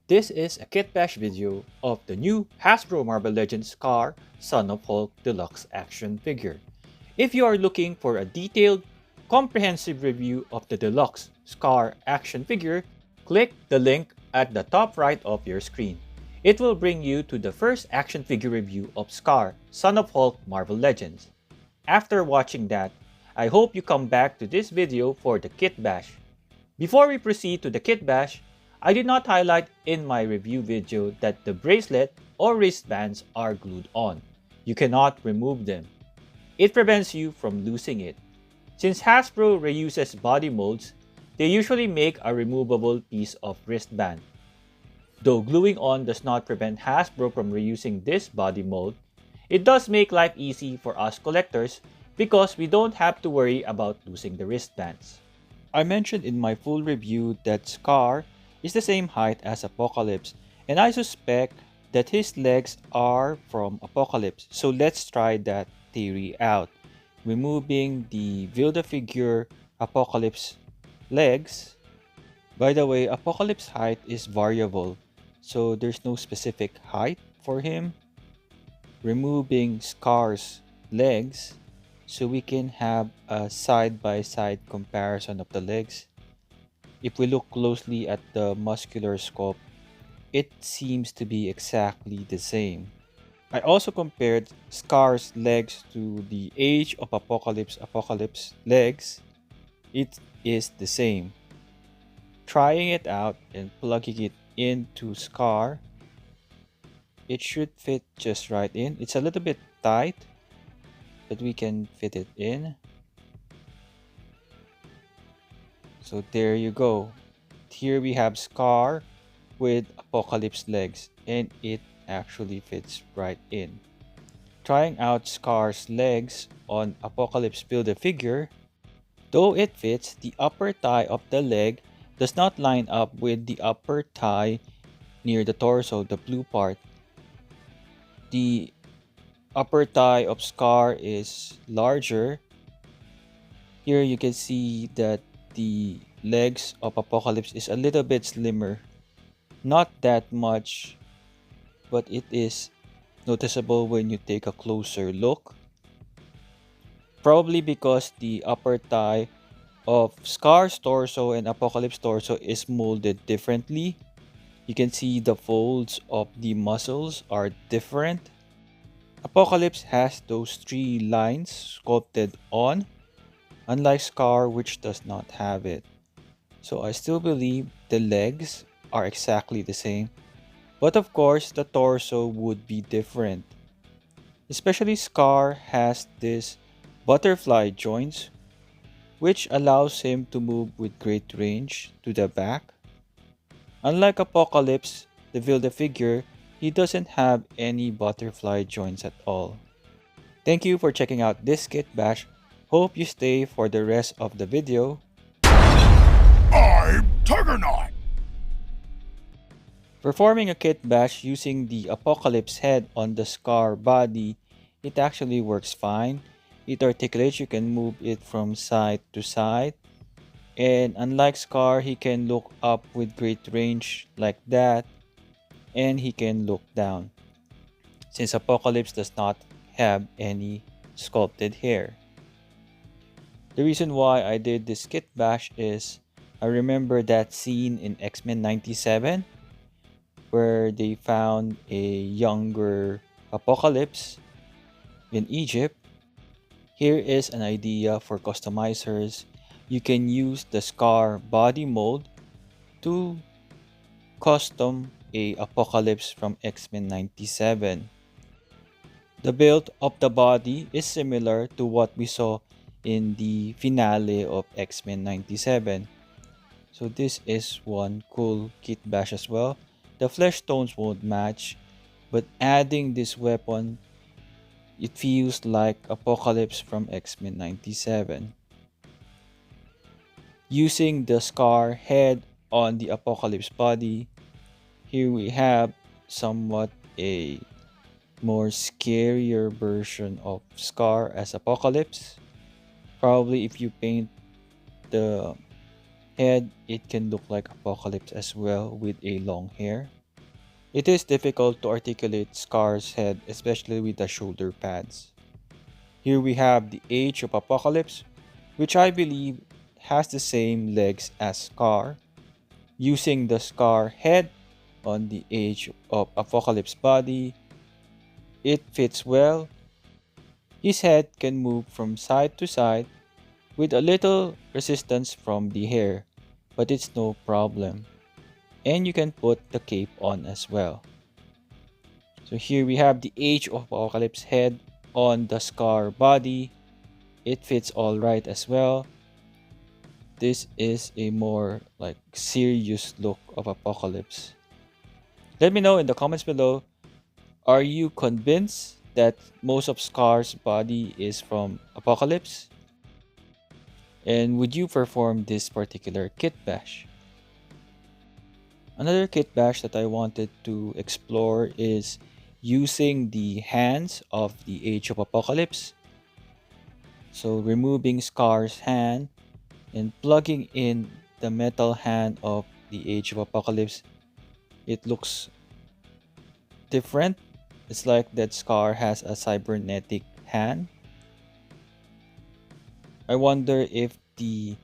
This is a Kitbash video of the new Hasbro Marvel Legends Skaar Son of Hulk Deluxe action figure. If you are looking for a detailed, comprehensive review of the Deluxe Skaar action figure, click the link at the top right of your screen. It will bring you to the first action figure review of Skaar Son of Hulk Marvel Legends. After watching that, I hope you come back to this video for the Kitbash. Before we proceed to the Kitbash, I did not highlight in my review video that the bracelet or wristbands are glued on. You cannot remove them. It prevents you from losing it. Since Hasbro reuses body molds, they usually make a removable piece of wristband. Though gluing on does not prevent Hasbro from reusing this body mold, it does make life easy for us collectors because we don't have to worry about losing the wristbands. I mentioned in my full review that Skaar is the same height as Apocalypse, and I suspect that his legs are from Apocalypse. So let's try that theory out. Removing the Build-A-Figure Apocalypse legs. By the way, Apocalypse height is variable, so there's no specific height for him. Removing Skaar's legs so we can have a side-by-side comparison of the legs. If we look closely at the muscular sculpt, it seems to be exactly the same. I also compared Skaar's legs to the Age of Apocalypse legs. It is the same. Trying it out and plugging it into Skaar, it should fit just right in. It's a little bit tight, but we can fit it in. So there you go. Here we have Skaar with Apocalypse legs, and it actually fits right in. Trying out Skaar's legs on Apocalypse Build-A-Figure, though it fits, the upper thigh of the leg does not line up with the upper thigh near the torso, the blue part. The upper thigh of Skaar is larger. Here you can see that the legs of Apocalypse is a little bit slimmer. Not that much, but it is noticeable when you take a closer look. Probably because the upper thigh of Skaar's torso and Apocalypse torso is molded differently. You can see the folds of the muscles are different. Apocalypse has those three lines sculpted on, unlike Skaar, which does not have it. So I still believe the legs are exactly the same, but of course the torso would be different. Especially Skaar has this butterfly joints, which allows him to move with great range to the back. Unlike Apocalypse, the Build-A-Figure, he doesn't have any butterfly joints at all. Thank you for checking out this Kitbash. Hope you stay for the rest of the video. I'm Tigerknight! Performing a Kitbash using the Apocalypse head on the Skaar body, it actually works fine. It articulates, you can move it from side to side. And unlike Skaar, he can look up with great range like that. And he can look down, since Apocalypse does not have any sculpted hair. The reason why I did this Kitbash is I remember that scene in X-Men 97 where they found a younger Apocalypse in Egypt. Here is an idea for customizers. You can use the Skaar body mold to custom a Apocalypse from X-Men 97. The build of the body is similar to what we saw in the finale of X-Men 97. So this is one cool Kitbash as well. The flesh tones won't match, but adding this weapon, it feels like Apocalypse from X-Men 97. Using the Skaar head on the Apocalypse body, here we have somewhat a more scarier version of Skaar as Apocalypse. Probably if you paint the head, it can look like Apocalypse as well with a long hair. It is difficult to articulate Skaar's head, especially with the shoulder pads. Here we have the Age of Apocalypse, which I believe has the same legs as Skaar. Using the Skaar head on the Age of Apocalypse body, it fits well. His head can move from side to side with a little resistance from the hair, but it's no problem. And you can put the cape on as well. So here we have the Age of Apocalypse head on the Skaar body. It fits all right as well. This is a more like serious look of Apocalypse. Let me know in the comments below, are you convinced that most of Skaar's body is from Apocalypse? And would you perform this particular Kitbash? Another Kitbash that I wanted to explore is using the hands of the Age of Apocalypse. So removing Skaar's hand and plugging in the metal hand of the Age of Apocalypse, it looks different. It's like that Skaar has a cybernetic hand. I wonder if the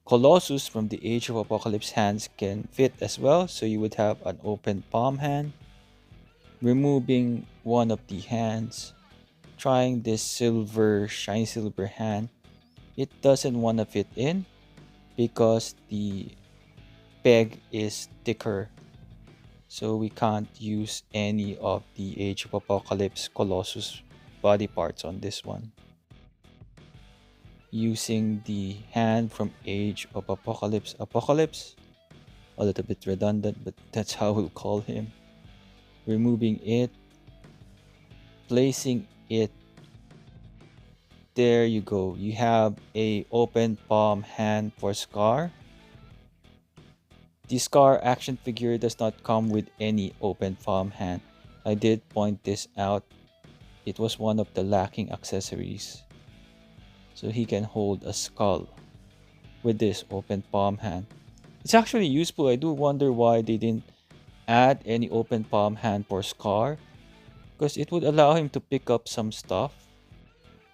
Colossus from the Age of Apocalypse hands can fit as well, so you would have an open palm hand. Removing one of the hands, trying this shiny silver hand, it doesn't want to fit in because the peg is thicker, so we can't use any of the Age of Apocalypse Colossus body parts on this one. Using the hand from Age of Apocalypse, a little bit redundant, but that's how we'll call him. Removing it, placing it. There you go. You have a open palm hand for Skaar. The Skaar action figure does not come with any open palm hand. I did point this out. It was one of the lacking accessories. So he can hold a skull with this open palm hand. It's actually useful. I do wonder why they didn't add any open palm hand for Skaar, because it would allow him to pick up some stuff.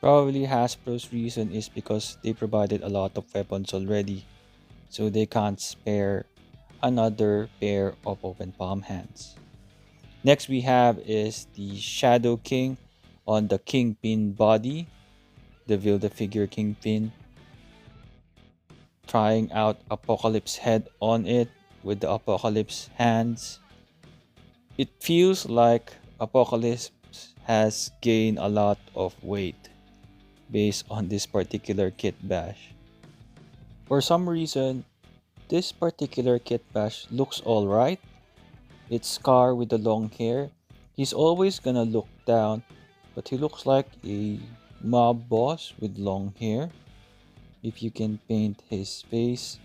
Probably Hasbro's reason is because they provided a lot of weapons already, so they can't spare another pair of open palm hands. Next we have is the Shadow King on the Kingpin body, the Build-A-Figure Kingpin. Trying out Apocalypse head on it with the Apocalypse hands. It feels like Apocalypse has gained a lot of weight based on this particular Kitbash. For some reason, this particular Kitbash looks alright. It's Skaar with the long hair. He's always gonna look down, but he looks like a mob boss with long hair. If you can paint his face,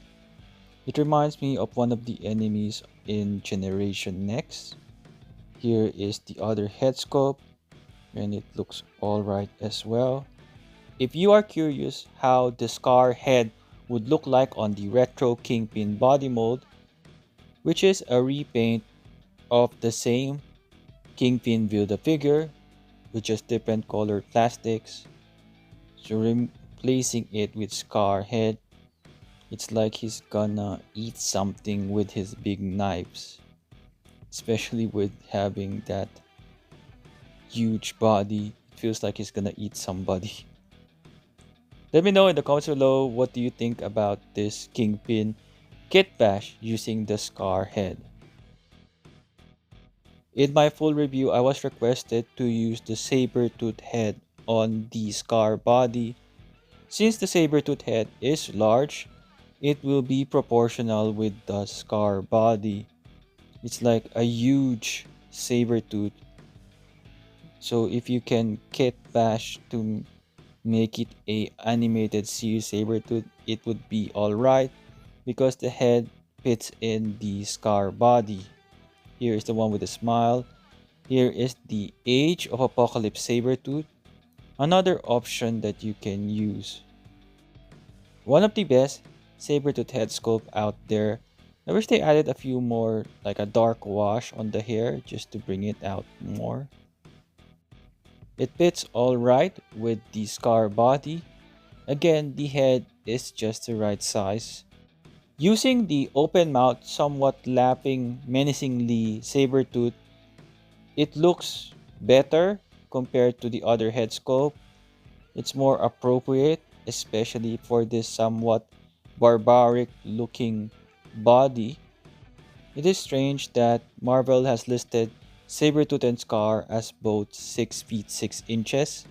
it reminds me of one of the enemies in Generation Next. Here is the other head sculpt, and it looks alright as well. If you are curious how the Skaar head would look like on the retro Kingpin body mold, which is a repaint of the same Kingpin Build-A-Figure with just different colored plastics, so replacing it with Skaar head, it's like he's gonna eat something with his big knives, especially with having that huge body. It feels like he's gonna eat somebody. Let me know in the comments below, what do you think about this Kingpin Kitbash using the Skaar head. In my full review, I was requested to use the Sabretooth head on the Skaar body. Since the Sabretooth head is large, it will be proportional with the Skaar body. It's like a huge Sabretooth. So if you can Kitbash to make it a animated series Sabretooth, it would be alright because the head fits in the Skaar body. Here is the one with a smile. Here is the Age of Apocalypse Sabretooth, another option that you can use. One of the best Sabretooth head sculpt out there, I wish they added a few more, like a dark wash on the hair just to bring it out more. It fits alright with the Skaar body. Again, the head is just the right size. Using the open mouth, somewhat lapping menacingly Sabretooth, it looks better compared to the other head sculpt. It's more appropriate, especially for this somewhat barbaric looking body. It is strange that Marvel has listed Sabretooth and Skaar as both 6 feet 6 inches,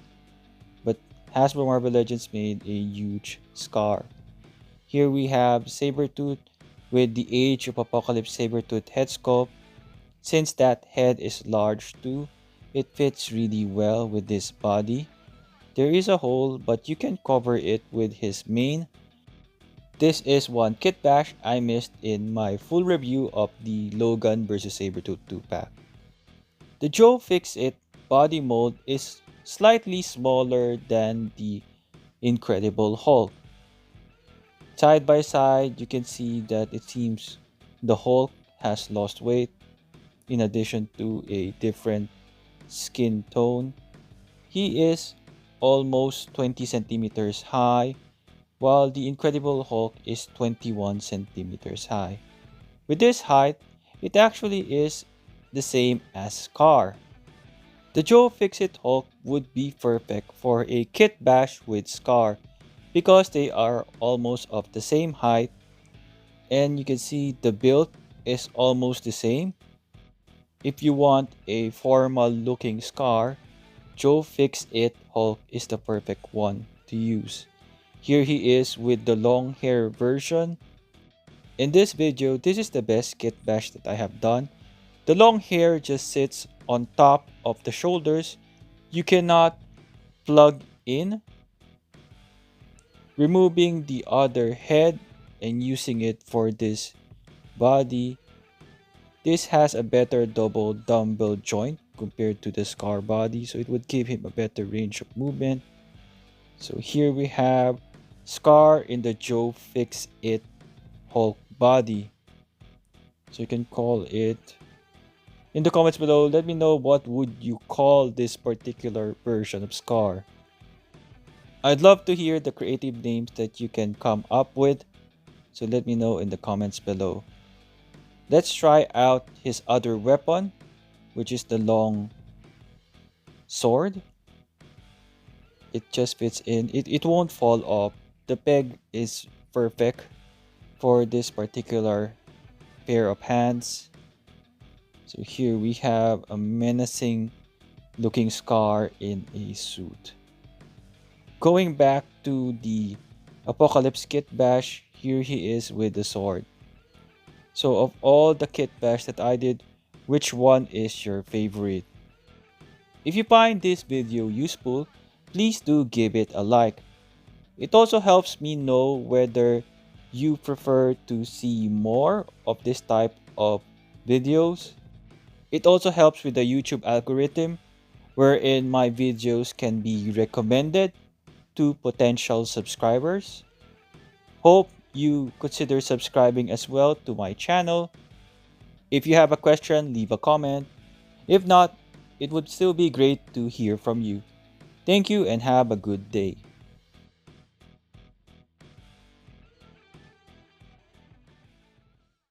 but Hasbro Marvel Legends made a huge Skaar. Here we have Sabretooth with the Age of Apocalypse Sabretooth head sculpt. Since that head is large too, it fits really well with this body. There is a hole, but you can cover it with his mane. This is one Kitbash I missed in my full review of the Logan vs Sabretooth 2-pack. The Joe Fixit body mold is slightly smaller than the Incredible Hulk. Side by side, you can see that it seems the Hulk has lost weight in addition to a different skin tone. He is almost 20 centimeters high, while the Incredible Hulk is 21 centimeters high. With this height, it actually is the same as Skaar. The Joe Fixit Hulk would be perfect for a Kitbash with Skaar because they are almost of the same height, and you can see the build is almost the same. If you want a formal looking Skaar, Joe Fixit Hulk is the perfect one to use. Here he is with the long hair version. In this video, this is the best Kitbash that I have done. The long hair just sits on top of the shoulders. You cannot plug in. Removing the other head and using it for this body. This has a better double dumbbell joint compared to the Skaar body, so it would give him a better range of movement. So here we have Skaar in the Joe Fixit Hulk body. So you can call it. In the comments below, let me know what would you call this particular version of Skaar. I'd love to hear the creative names that you can come up with, so let me know in the comments below. Let's try out his other weapon, which is the long sword. It just fits in. It won't fall off. The peg is perfect for this particular pair of hands. So here we have a menacing looking Skaar in a suit. Going back to the Apocalypse Kitbash, here he is with the sword. So of all the Kitbash that I did, which one is your favorite? If you find this video useful, please do give it a like. It also helps me know whether you prefer to see more of this type of videos. It also helps with the YouTube algorithm, wherein my videos can be recommended to potential subscribers. Hope you consider subscribing as well to my channel. If you have a question, leave a comment. If not, it would still be great to hear from you. Thank you and have a good day.